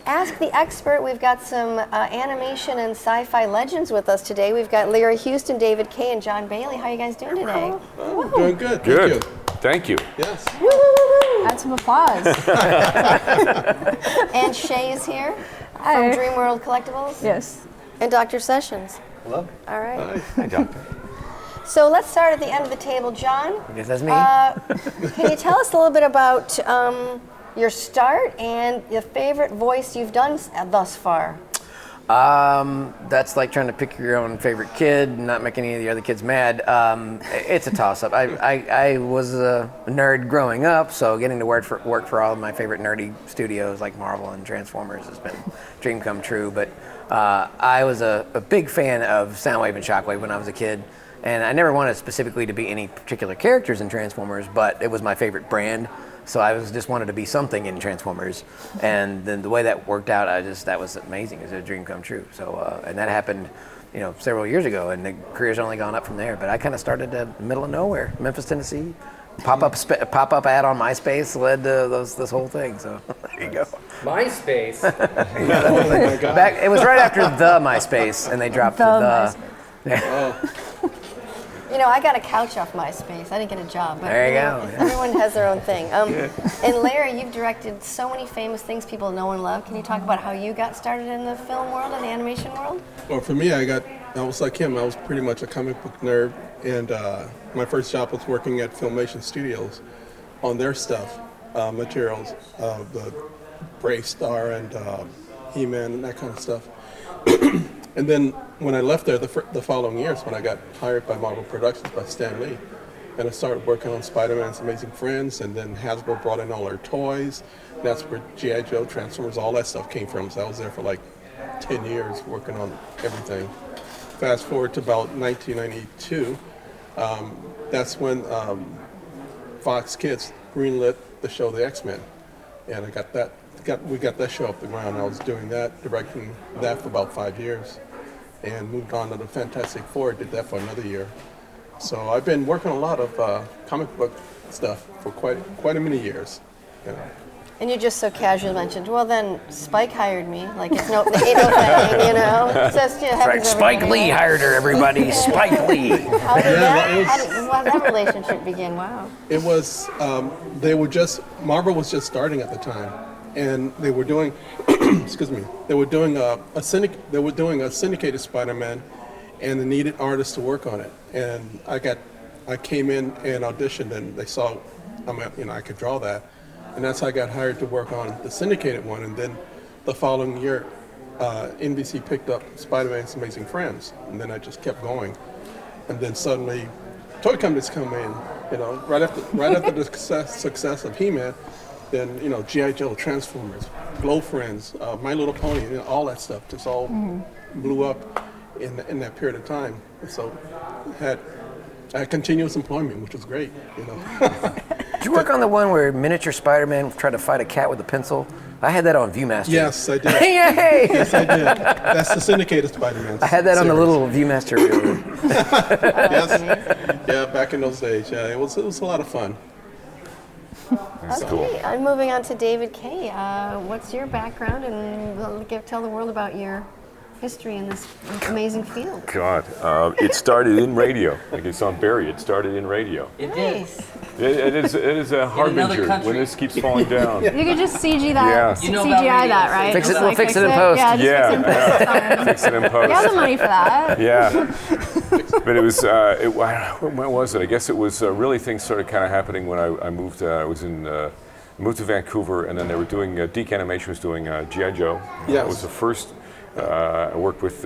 Ask the Expert. We've got some animation and sci-fi legends with us today. We've got Lyra Houston, David Kaye, and Jon Bailey. How are you guys doing today? Oh, doing good. Good. Thank you. Yes. Add some applause. And Shay is here Hi. from Dream World Collectibles. Yes. And Dr. Sessions. Hello. All right. Hi, Doctor. So let's start at the end of the table. Jon, I guess that's me. can you tell us a little bit about your start and your favorite voice you've done thus far? That's like trying to pick your own favorite kid and not make any of the other kids mad. It's a toss-up. I was a nerd growing up, so getting to work for all of my favorite nerdy studios like Marvel and Transformers has been a dream come true. But I was a big fan of Soundwave and Shockwave when I was a kid. And I never wanted specifically to be any particular characters in Transformers, but it was my favorite brand. So I just wanted to be something in Transformers. And then the way that worked out, that was amazing. It was a dream come true. So, and that happened, several years ago, and the career's only gone up from there. But I kind of started in the middle of nowhere, Memphis, Tennessee. Pop-up ad on MySpace led to this whole thing. So there you go. MySpace? It was right after the MySpace, and they dropped the. I got a couch off MySpace. I didn't get a job. But, there you go. Everyone has their own thing. And Larry, you've directed so many famous things people know and love. Can you talk about how you got started in the film world and the animation world? Well, for me, I was like him. I was pretty much a comic book nerd, and my first job was working at Filmation Studios on their stuff, materials, the BraveStarr and He-Man and that kind of stuff. And then when I left there, the following years, when I got hired by Marvel Productions by Stan Lee, and I started working on Spider-Man's Amazing Friends, and then Hasbro brought in all their toys. And that's where G.I. Joe, Transformers, all that stuff came from. So I was there for like 10 years working on everything. Fast forward to about 1992, that's when Fox Kids greenlit the show The X-Men, and we got that show off the ground. I was doing that, directing that for about 5 years, and moved on to the Fantastic Four. Did that for another year. So I've been working a lot of comic book stuff for quite a many years. And you just so casually mentioned, well, then Spike hired me. Like, it's no thing, It's just, That's right. Spike Lee hired her, everybody. Spike Lee. How did that relationship begin? Wow. It was, Marvel was just starting at the time. And they were doing, they were doing a syndicated Spider-Man, and they needed artists to work on it. And I came in and auditioned, and they saw, I could draw that, and that's how I got hired to work on the syndicated one. And then the following year, NBC picked up Spider-Man's Amazing Friends, and then I just kept going. And then suddenly, toy companies come in, right after the success of He-Man. Then G.I. Joe, Transformers, Glow Friends, My Little Pony, all that stuff just all blew up in that period of time. And so I had continuous employment, which was great. Did you work on the one where miniature Spider-Man tried to fight a cat with a pencil? I had that on Viewmaster. Yes, I did. Yay! Yes, I did. That's the syndicated Spider-Man. I had that on the little Viewmaster. Yes. Yeah, back in those days. Yeah, it was a lot of fun. That's Okay, cool. I'm moving on to David Kaye. What's your background, and tell the world about your history in this amazing field? God, it started in radio. Like it's on Barry, it started in radio. It did. Nice. It is a harbinger country. when this keeps falling down. You could just CG that. Yeah. You know about CGI that, radio, right? Fix it- Just we'll fix it in post. Yeah, just Yeah. fix it in post. Fine. Fix it in post. You have the money for that. Yeah, but it was. When was it? I guess it was really things started kind of happening when I moved. I was moved to Vancouver, and then they were doing. Deke Animation was doing G.I. Joe. Yes. It was the first. I worked with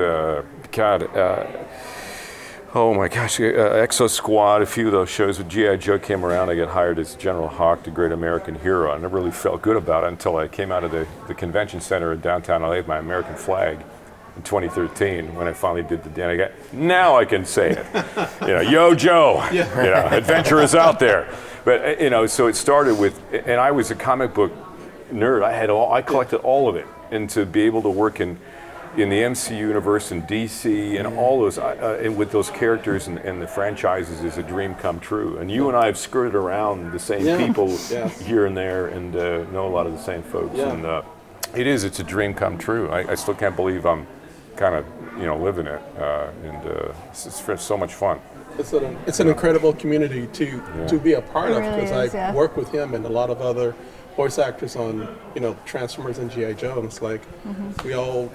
oh my gosh, Exo Squad. A few of those shows with G.I. Joe came around. I got hired as General Hawk, the Great American Hero. I never really felt good about it until I came out of the convention center in downtown LA with my American flag in 2013 when I finally did the day. Now I can say it. Yo Joe. Yeah. Adventure is out there. But so it started with, and I was a comic book nerd. I collected all of it, and to be able to work in the MC universe in DC and all those, and with those characters and the franchises is a dream come true. And you and I have skirted around the same people here and there, and know a lot of the same folks. Yeah. And It is. It's a dream come true. I still can't believe I'm kind of, living it. It's so much fun. It's an incredible community to be a part It of, really because is, I work with him and a lot of other voice actors on Transformers and G.I. Joe, and it's like we all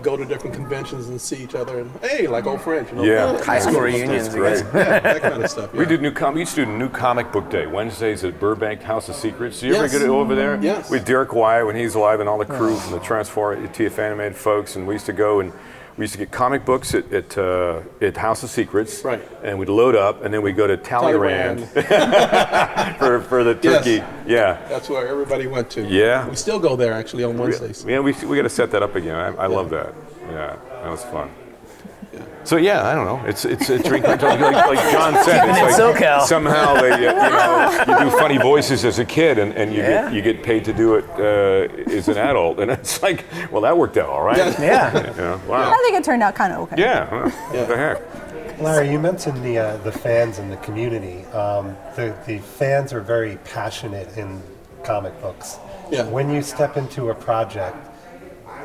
go to different conventions and see each other and hey, like old friends, Yeah. High school reunions. That's great. yeah, that kind of stuff. We Yeah. did we used to do New Comic Book Day, Wednesdays at Burbank House of Secrets. Do you ever get over there? Yes. With Derek Wyatt when he's alive and all the crew from the Transformers, TF Animated folks, and we used to go and we used to get comic books at House of Secrets. Right. And we'd load up and then we'd go to Talleyrand for the turkey. Yes. Yeah. That's where everybody went to. Yeah. We still go there actually on Wednesdays. Yeah, we got to set that up again. I love that. Yeah, that was fun. So yeah, I don't know. It's a drink like John said. It's like SoCal. somehow they you do funny voices as a kid and you get paid to do it as an adult, and it's like, well, that worked out all right. Yeah. Wow. I think it turned out kind of okay. Yeah. What the heck? Larry, you mentioned the fans and the community. The fans are very passionate in comic books. Yeah. When you step into a project,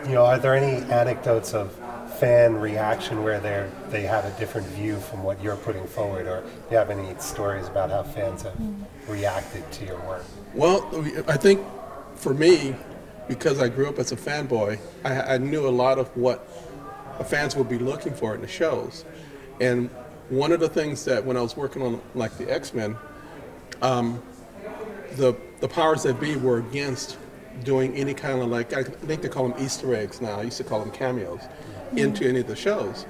are there any anecdotes of fan reaction where they have a different view from what you're putting forward, or do you have any stories about how fans have reacted to your work? Well, I think for me, because I grew up as a fanboy, I knew a lot of what fans would be looking for in the shows. And one of the things that when I was working on like the X-Men, the powers that be were against doing any kind of like, I think they call them Easter eggs now, I used to call them cameos, into any of the shows.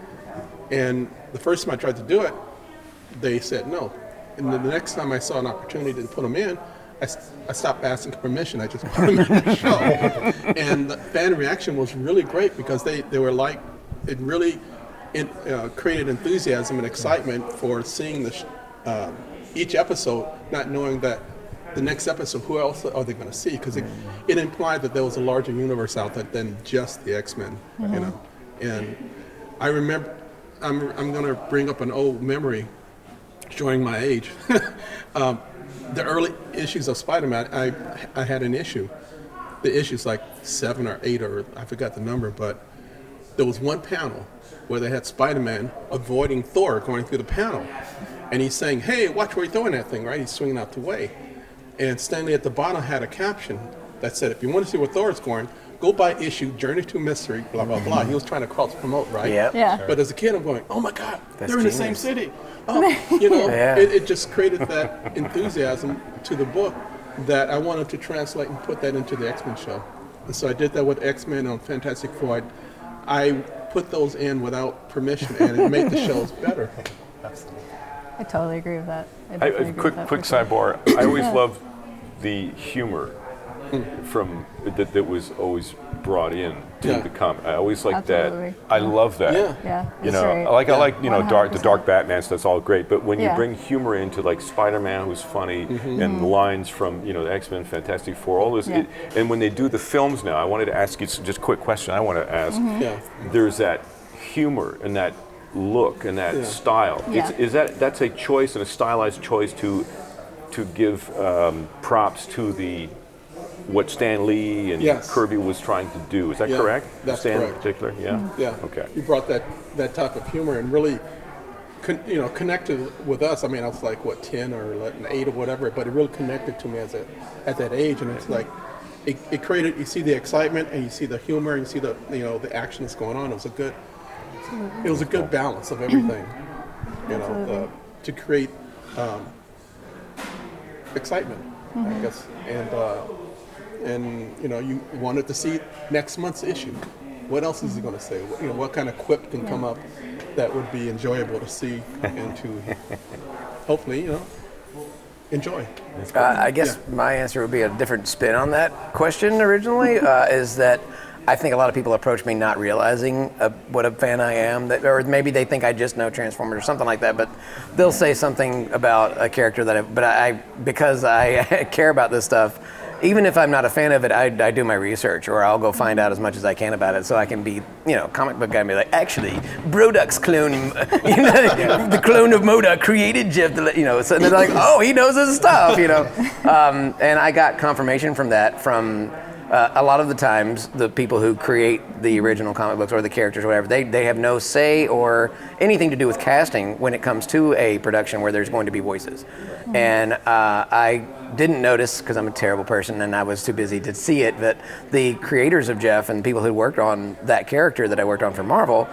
And the first time I tried to do it, they said no. And then the next time I saw an opportunity to put them in, I stopped asking permission, I just put them in the show. And the fan reaction was really great because they were like, it really created enthusiasm and excitement for seeing each episode, not knowing that the next episode, who else are they going to see? Because it implied that there was a larger universe out there than just the X-Men, And I remember, I'm going to bring up an old memory, showing my age. The early issues of Spider-Man, I had an issue. The issue's like 7 or 8, or I forgot the number, but there was one panel where they had Spider-Man avoiding Thor going through the panel. And he's saying, hey, watch where you're throwing that thing, right? He's swinging out the way. And standing at the bottom had a caption that said, if you want to see where Thor is going, go by issue, Journey to Mystery, blah, blah, blah. He was trying to cross-promote, right? Yep. Yeah. But as a kid, I'm going, oh my God, That's they're in the genius. same city. Yeah. It just created that enthusiasm to the book that I wanted to translate and put that into the X-Men show. And so I did that with X-Men on Fantastic Four. I put those in without permission, and it made the shows better. Absolutely. I totally agree with that. I definitely agree with that Quick for sure. sidebar. I always loved the humor from that was always brought in to Yeah. the comic. I always liked Absolutely. that. I love that. Yeah. Yeah. You it's know, great. I like the 100%. dark Batman stuff. That's all great. But when you Yeah. bring humor into like Spider-Man, who's funny, and lines from the X-Men, Fantastic Four, all this, Yeah. and when they do the films now, I wanted to ask you just a quick question. I want to ask. Yeah. There's that humor and that look and that style. Yeah. Is that's a choice and a stylized choice to give props to what Stan Lee and Yes. Kirby was trying to do. Is that Yeah, correct? that's Stan in correct. particular? Yeah. Yeah. Okay. You brought that type of humor and really, connected with us. I mean, I was like, 10 or 11, 8 or whatever, but it really connected to me at that age. And it's like, it created, you see the excitement and you see the humor and you see the action that's going on. It was a good balance of everything, to create excitement, I guess. And you wanted to see next month's issue. What else is he going to say? What kind of quip can come up that would be enjoyable to see and to hopefully, enjoy. I guess my answer would be a different spin on that question originally, is that I think a lot of people approach me not realizing what a fan I am, or maybe they think I just know Transformers or something like that, but they'll say something about a character because I care about this stuff, even if I'm not a fan of it, I do my research, or I'll go find out as much as I can about it, so I can be, comic book guy and be like, actually, Broduk's clone, the clone of MODOK created Jeff, so they're like, oh, he knows his stuff, And I got confirmation from that from a lot of the times the people who create the original comic books or the characters or whatever, they have no say or anything to do with casting when it comes to a production where there's going to be voices. And I didn't notice, because I'm a terrible person and I was too busy to see it, but the creators of Jeff and people who worked on that character that I worked on for Marvel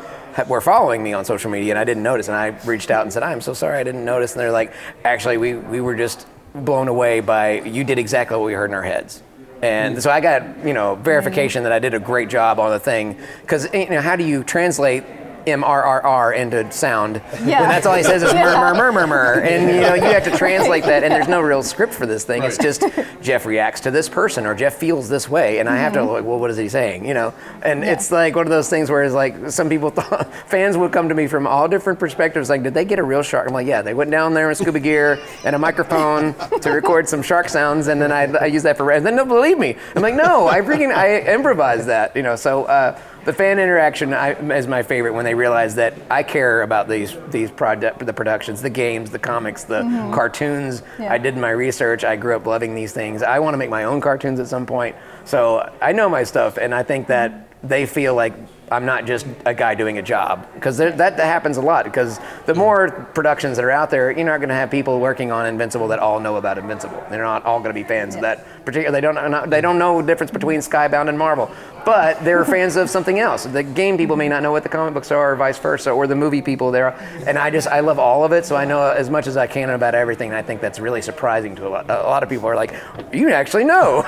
were following me on social media, and I didn't notice. And I reached out and said, I'm so sorry I didn't notice. And they're like, actually, we were just blown away by, you did exactly what we heard in our heads. And so I got, verification that I did a great job on the thing. Because, how do you translate MRRR into sound when that's all he says is murmur, and you have to translate that, and there's no real script for this thing. It's just Jeff reacts to this person, or Jeff feels this way, and I have to like, well, what is he saying, And it's like one of those things where it's like some people fans would come to me from all different perspectives, like, did they get a real shark? I'm like, yeah, they went down there in scuba gear and a microphone to record some shark sounds, and then I use that for, and then they'll believe me. I'm like, no, I improvise that, so. The fan interaction is my favorite, when they realize that I care about the productions, the games, the comics, the cartoons. Yeah. I did my research. I grew up loving these things. I want to make my own cartoons at some point. So I know my stuff, and I think that they feel like I'm not just a guy doing a job, because that happens a lot. Because the more productions that are out there, you're not going to have people working on Invincible that all know about Invincible. They're not all going to be fans of that particular. They don't know the difference between Skybound and Marvel, but they're fans of something else. The game people may not know what the comic books are, or vice versa, or the movie people there. And I love all of it, so I know as much as I can about everything. And I think that's really surprising to a lot of people. Are like, you actually know.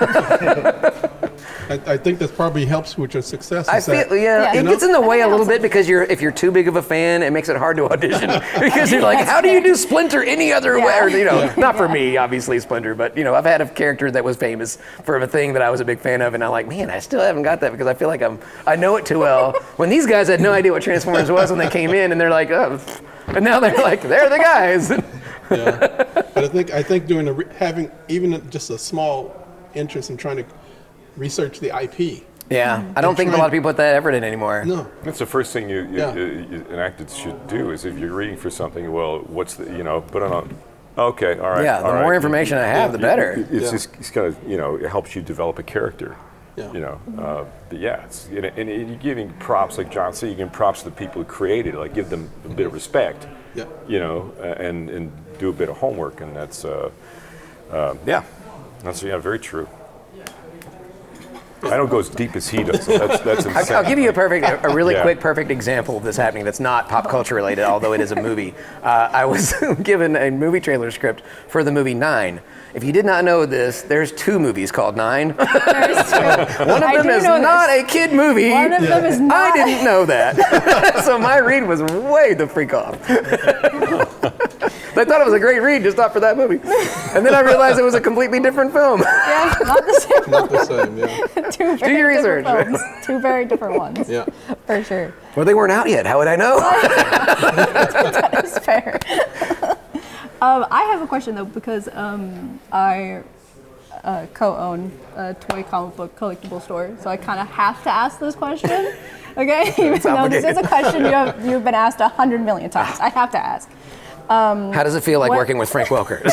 I think that probably helps with your success. It gets in the way a little bit, because if you're too big of a fan, it makes it hard to audition. Because you're like, how do you do Splinter any other way? Or, not for me, obviously, Splinter, but I've had a character that was famous for a thing that I was a big fan of, and I'm like, man, I still haven't got that, because I feel like I know it too well. When these guys had no idea what Transformers was when they came in, and they're like, oh, and now they're like, they're the guys. Yeah, but I think having even just a small interest in trying to research the IP. Yeah, I don't think a lot of people put that effort in anymore. No, that's the first thing an actor should do, is if you're reading for something. Well, what's the put on. Okay, all right. Yeah, the more information I have, the better. It's kind of it helps you develop a character. Yeah. But yeah, and you're giving props, like John said, you give props to the people who created it, like give them a bit of respect. Yeah. And do a bit of homework, and that's very true. I don't go as deep as he does. That's insane. I'll give you a really quick, perfect example of this happening that's not pop culture related, although it is a movie. I was given a movie trailer script for the movie 9. If you did not know this, there's 2 movies called 9. One of them is not a kid movie. One of them is not. I didn't know that. So my read was way the freak off. I thought it was a great read, just not for that movie. And then I realized it was a completely different film. Yeah, not the same. Not the same. Yeah. Do your research. Films. 2 very different ones. Yeah. For sure. Well, they weren't out yet. How would I know? That is fair. I have a question though, because I co-own a toy comic book collectible store, so I kind of have to ask this question. Okay, even though this is a question you've been asked 100 million times, I have to ask. How does it feel like working with Frank Welker?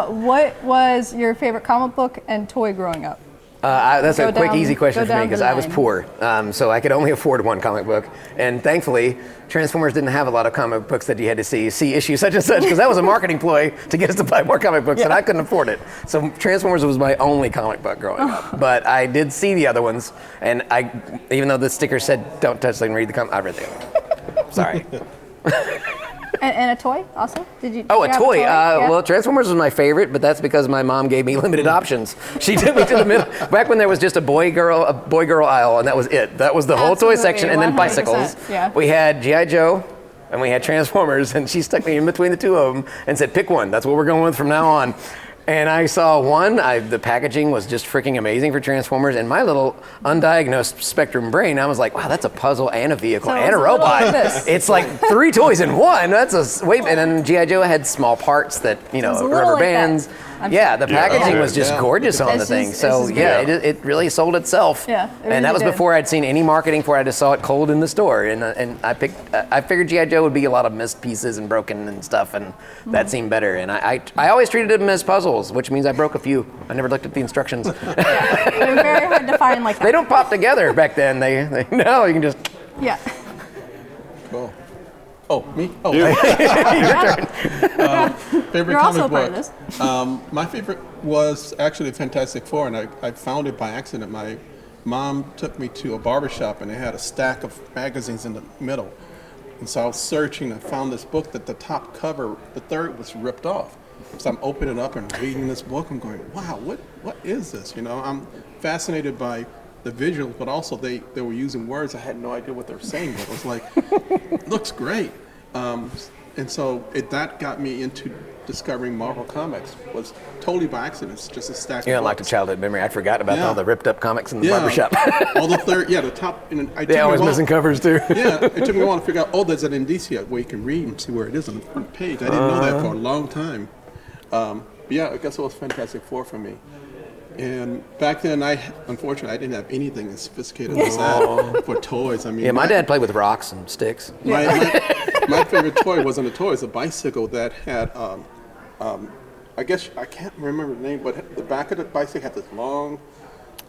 What was your favorite comic book and toy growing up? That's a quick, easy question for me, because I was poor, so I could only afford one comic book. And thankfully, Transformers didn't have a lot of comic books that you had to see issue such and such, because that was a marketing ploy to get us to buy more comic books, and I couldn't afford it. So Transformers was my only comic book growing up. But I did see the other ones, and even though the sticker said don't touch them, read the comic, I read them. Sorry. And a toy also? Did you? Oh, a toy. Yeah. Well, Transformers was my favorite, but that's because my mom gave me limited options. She took me to the middle. Back when there was just a boy girl aisle, and that was it. That was the whole toy section, and then bicycles. Yeah. We had G.I. Joe, and we had Transformers, and she stuck me in between the 2 of them and said, "Pick one. That's what we're going with from now on." And I saw one, the packaging was just freaking amazing for Transformers, and my little undiagnosed spectrum brain, I was like, wow, that's a puzzle and a vehicle and a robot. It's like 3 toys in one. That's and then G.I. Joe had small parts that, rubber bands. Yeah, the packaging that's was it. just Yeah. gorgeous on the It's thing. just- So it's just yeah, great. it really sold itself. Yeah, it and that really was did. before I'd seen any marketing for it. I just saw it cold in the store, and I figured G.I. Joe would be a lot of missed pieces and broken and stuff, and that seemed better. And I always treated them as puzzles, which means I broke a few. I never looked at the instructions. They're very hard to find like that. They don't pop together back then. They no, you can just. Yeah. Cool. Oh, me? Oh, favorite You're also comic a part of book. this. My favorite was actually Fantastic Four, and I found it by accident. My mom took me to a barber shop, and they had a stack of magazines in the middle. And so I was searching and found this book that the top cover, the third, was ripped off. So I'm opening it up and reading this book. I'm going, wow, what is this? You know, I'm fascinated by the visuals, but also they were using words I had no idea what they were saying. But it was like, looks great. And so that got me into discovering Marvel Comics. Was totally by accident. It's just a stack You of unlocked a books. childhood memory. I forgot about Yeah. all the ripped up comics in the barbershop. All the third, the top. And They always missing covers too. Yeah, it took me a while to figure out, there's an indicia where you can read and see where it is on the front page. I didn't know that for a long time. But yeah, I guess it was Fantastic Four for me. And back then, unfortunately, I didn't have anything as sophisticated as that for toys. I mean, Yeah, my dad played with rocks and sticks. my favorite toy wasn't a toy. It was a bicycle that had, I guess, I can't remember the name, but the back of the bicycle had this long...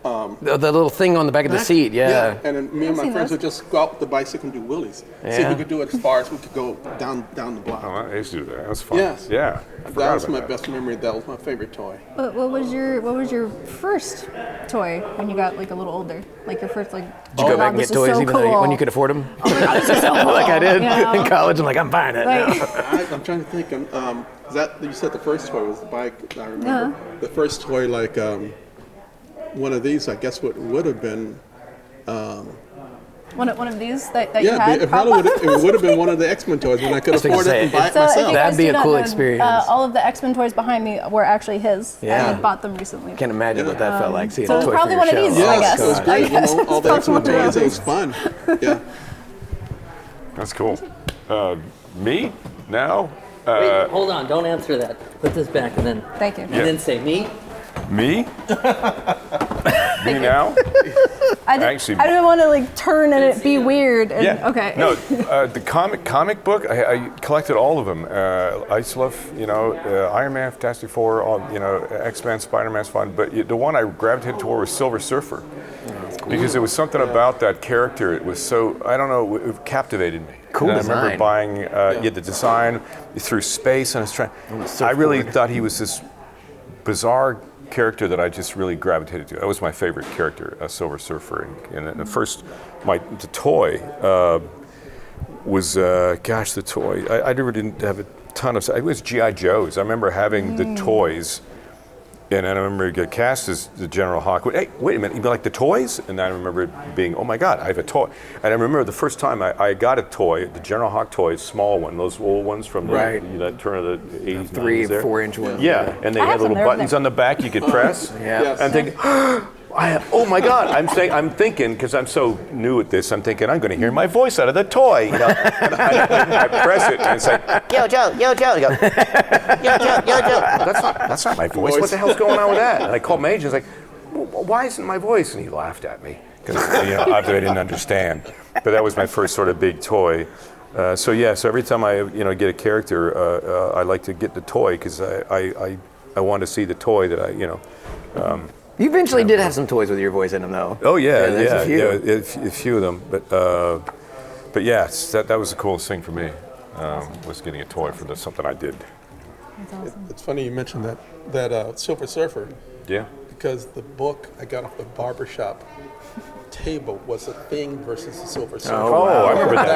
The little thing on the back of the seat, yeah. And then me and my seen friends those. would just go out with the bicycle and do wheelies. See if Yeah. we could do it as far as we could go down the block. Oh, I used to do that. That was fun. Yes. Yeah. I That forgot was about my that. best memory. That was my favorite toy. What was your first toy when you got like a little older? Like your first like. Did you go back and get toys even though when you could afford them? Oh my god, this is so cool. Like I did You know? in college. I'm like, I'm buying it now. Like, I'm trying to think. Is that you said the first toy was the bike? I remember the first toy, like one of these. I guess what would have been. one of these that you Yeah, had. it probably would have been one of the X-Men toys when I could was afford gonna it and say, buy it So if myself. you That'd guys be do a not cool know, experience. all of the X-Men toys behind me were actually his. Yeah. And he bought them recently. Can't imagine what that felt like. Seeing so a it's toy probably for one of your these, shelf. I guess. It was great. You know, all the It's X-Men probably one toys. of It was fun. Yeah. That's cool. Me? Now? Wait, hold on, don't answer that. Put this back and then Thank you. and then say me. Me? Me now? I didn't want to like turn and it be weird. And, Yeah. Okay. No, the comic book, I collected all of them. I used to love, Iron Man, Fantastic Four, all, X-Men, Spider-Man's fun. But the one I gravitated toward was Silver Surfer. Because there was something about that character. It was so, I don't know, it captivated me. Cool And I design. remember buying the design through space, and I really thought he was this bizarre character that I just really gravitated to. That was my favorite character, Silver Surfer. And the first, the toy was, the toy. I never didn't have a ton of. It was G.I. Joes. I remember having the toys. And I remember he got cast as the General Hawk. Hey, wait a minute, you like the toys? And I remember it being, oh my God, I have a toy. And I remember the first time I got a toy, the General Hawk toy, small one, those old ones from that turn of the 80s. 3 there. 4 inch ones. Yeah, and they I had have little some. They're buttons on the back you could press. Yeah. I'm thinking, oh my God! I'm thinking because I'm so new at this. I'm thinking I'm going to hear my voice out of the toy. And I press it, and it's like, Yo Joe. You go, Yo Joe. That's not my voice. What the hell's going on with that? And I called my agent. I was like, why isn't my voice? And he laughed at me because obviously I didn't understand. But that was my first sort of big toy. So every time I get a character, I like to get the toy because I want to see the toy that I. You eventually did have some toys with your voice in them, though. Oh there's a few. a few of them. But yes, that was the coolest thing for me. Was getting a toy for something I did. It's funny you mentioned that Silver Surfer, Yeah. because the book I got off the barbershop table was a Thing versus the Silver Surfer. Oh, I remember that.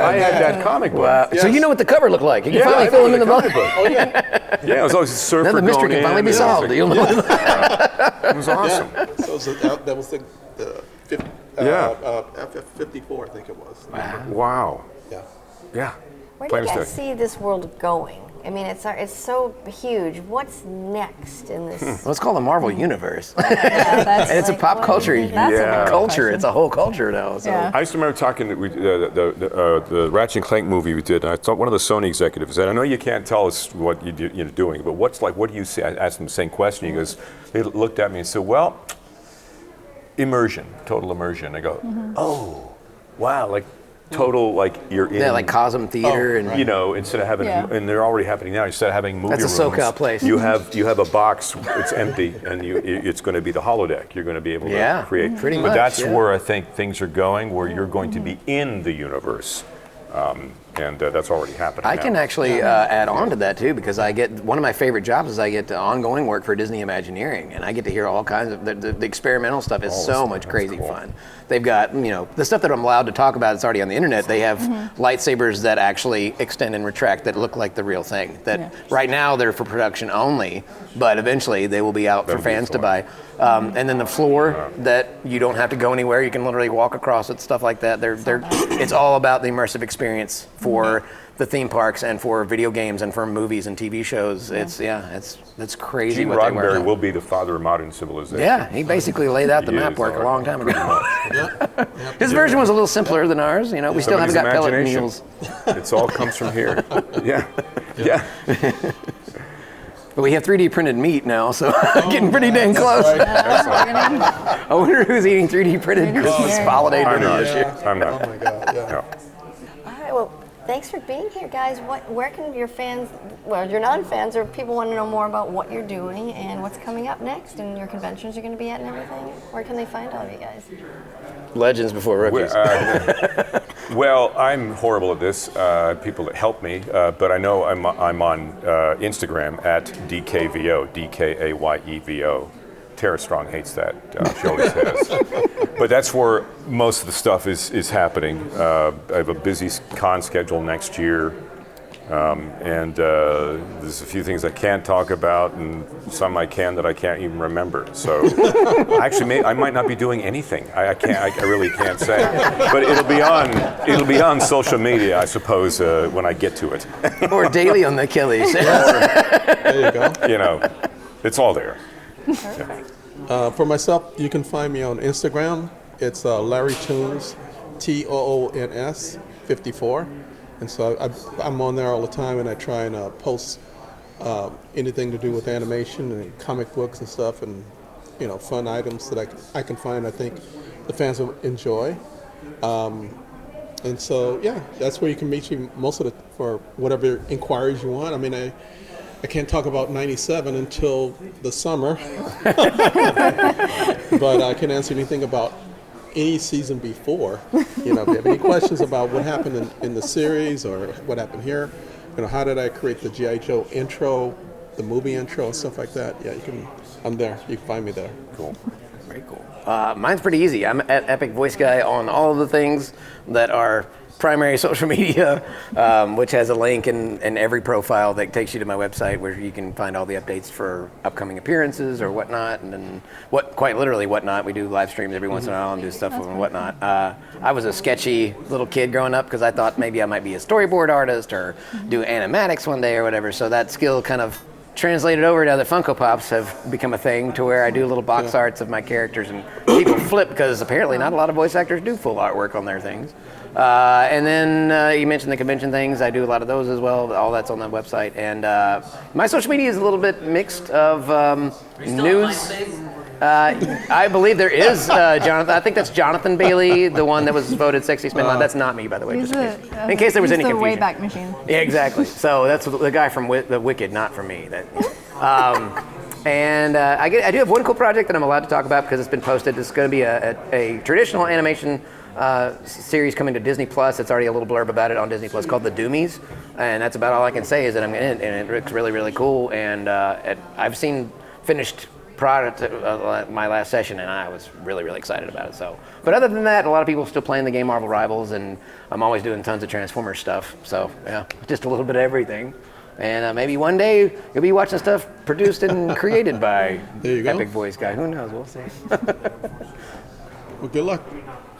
I had that comic book. Wow. So you know what the cover looked like. You can finally I fill them in the remember book. Oh yeah. Yeah, it was always a surfer. Now the mystery going can finally in, be and solved. it You'll was know. It was awesome. Yeah. So that was the F-54, I think it was. Wow. Yeah. Yeah. Where do you Plain as guys day. see this world going? I mean, it's so huge. What's next in this? Well, it's called the Marvel Universe. That's And it's a like, pop what- culture That's a good culture. question. It's a whole culture now. So. Yeah. I used to remember talking to the Ratchet and Clank movie we did. And I thought one of the Sony executives said, "I know you can't tell us what you're doing, but what do you see?" I asked him the same question. He goes, they looked at me and said, "Well, immersion, total immersion." I go, "Oh, wow, like total, like you're in." Yeah, like Cosm Theater and You know, instead of having, Yeah. and they're already happening now. Instead of having movie That's a rooms, SoCal place. You have a box, it's empty, and it's going to be the holodeck. You're going to be able Yeah, to create. pretty but much, that's yeah. where I think things are going, where you're going to be in the universe, and that's already happening. I now. can actually add on to that too, because I get one of my favorite jobs is I get ongoing work for Disney Imagineering, and I get to hear all kinds of the experimental stuff is so much crazy cool. fun. They've got the stuff that I'm allowed to talk about. It's already on the internet. They have lightsabers that actually extend and retract that look like the real thing. That right now they're for production only, but eventually they will be out for fans to buy. And then the floor that you don't have to go anywhere. You can literally walk across it, stuff like that. It's all about the immersive experience for the theme parks and for video games and for movies and TV shows. It's crazy Gene what they work Roddenberry on. will be the father of modern civilization. Yeah, he basically laid out the He map is, work a all long time ago. Yep. His version was a little simpler than ours. We still haven't Somebody's got pellet imagination. mules. It's all comes from here. Yeah. But we have 3D printed meat now, so getting pretty dang close. I wonder who's eating 3D printed Christmas holiday I'm dinner not. this year. I'm not. Oh my God. Yeah. No. All right, well, thanks for being here, guys. Where can your fans, well, your non-fans, or people want to know more about what you're doing and what's coming up next and your conventions you're going to be at and everything? Where can they find all of you guys? Legends before rookies. Well, I'm horrible at this. People that help me, but I know I'm on Instagram at DKVO, DKAYEVO. Tara Strong hates that. She always has. But that's where most of the stuff is happening. I have a busy con schedule next year. And there's a few things I can't talk about, and some I can that I can't even remember. So, actually, I might not be doing anything. I really can't say. But it'll be on social media, I suppose, when I get to it. Or daily on the Achilles. There you go. It's all there. For myself, you can find me on Instagram. It's Larry Toons, TOONS 54. And so I'm on there all the time, and I try and post anything to do with animation and comic books and stuff, and fun items that I can find. I think the fans will enjoy. And so that's where you can reach me for whatever inquiries you want. I mean, I can't talk about '97 until the summer, but I can answer anything about any season before. If you have any questions about what happened in the series or what happened here, how did I create the G.I. Joe intro, the movie intro, and stuff like that. I'm there. You can find me there. Cool. Very cool. Mine's pretty easy. I'm at Epic Voice Guy on all of the things that are primary social media, which has a link in every profile that takes you to my website where you can find all the updates for upcoming appearances or whatnot, and then quite literally whatnot. We do live streams every once in a while and do stuff and whatnot. I was a sketchy little kid growing up because I thought maybe I might be a storyboard artist or do animatics one day or whatever, so that skill kind of translated over now that Funko Pops have become a thing to where I do little box arts of my characters, and people flip because apparently not a lot of voice actors do full artwork on their things. And then you mentioned the convention things. I do a lot of those as well. All that's on that website. And my social media is a little bit mixed of news. I believe there is Jonathan. I think that's Jonathan Bailey, the one that was voted Sexiest Man Alive. That's not me, by the way. He's Just in case there was any the confusion. Wayback Machine. Yeah, exactly. So that's the guy from the Wicked, not from me. And I do have one cool project that I'm allowed to talk about because it's been posted. It's going to be a traditional animation series coming to Disney Plus. It's already a little blurb about it on Disney Plus called The Doomies, and that's about all I can say is that I'm in it, and it looks really, really cool. And I've seen finished product my last session, and I was really, really excited about it. So, but other than that, a lot of people are still playing the game Marvel Rivals, and I'm always doing tons of Transformers stuff. So yeah, just a little bit of everything. And maybe one day you'll be watching stuff produced and created by There you go. Epic Voice Guy. Who knows? We'll see. Well, good luck.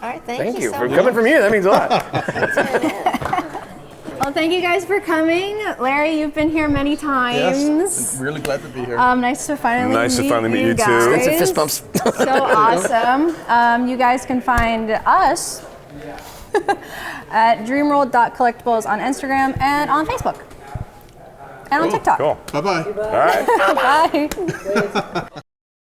All right, Thank you so for much. coming from you. That means a lot. Well, thank you guys for coming. Larry, you've been here many times. Yes, really glad to be here. Nice to finally meet you too. guys. Expensive fist bumps. So awesome. You guys can find us at dreamworld.collectibles on Instagram and on Facebook. And on TikTok. Cool. Bye-bye. All right. Bye.